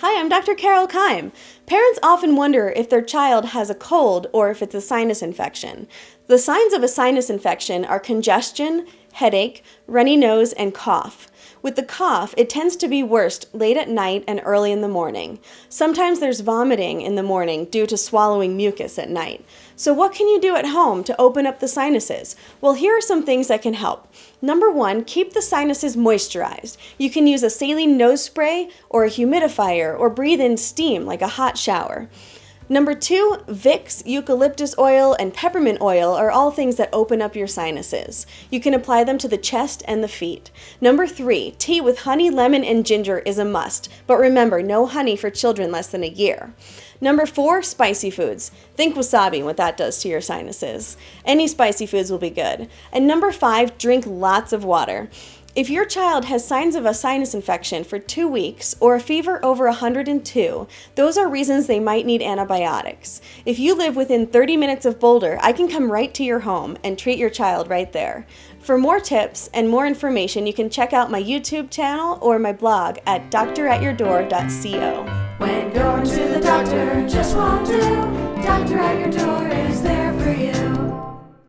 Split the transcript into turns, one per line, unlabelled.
Hi, I'm Dr. Carole Keim. Parents often wonder if their child has a cold or if it's a sinus infection. The signs of a sinus infection are congestion, headache, runny nose, and cough. With the cough, it tends to be worst late at night and early in the morning. Sometimes there's vomiting in the morning due to swallowing mucus at night. So what can you do at home to open up the sinuses? Well, here are some things that can help. Number 1, keep the sinuses moisturized. You can use a saline nose spray or a humidifier or breathe in steam like a hot shower. Number 2, VICKS, eucalyptus oil, and peppermint oil are all things that open up your sinuses. You can apply them to the chest and the feet. Number 3, tea with honey, lemon, and ginger is a must, but remember, no honey for children less than a year. Number 4, spicy foods. Think wasabi and what that does to your sinuses. Any spicy foods will be good. And number 5, drink lots of water. If your child has signs of a sinus infection for 2 weeks or a fever over 102, those are reasons they might need antibiotics. If you live within 30 minutes of Boulder, I can come right to your home and treat your child right there. For more tips and more information, you can check out my YouTube channel or my blog at doctoratyourdoor.co.
When going to the doctor just won't do, doctor at your door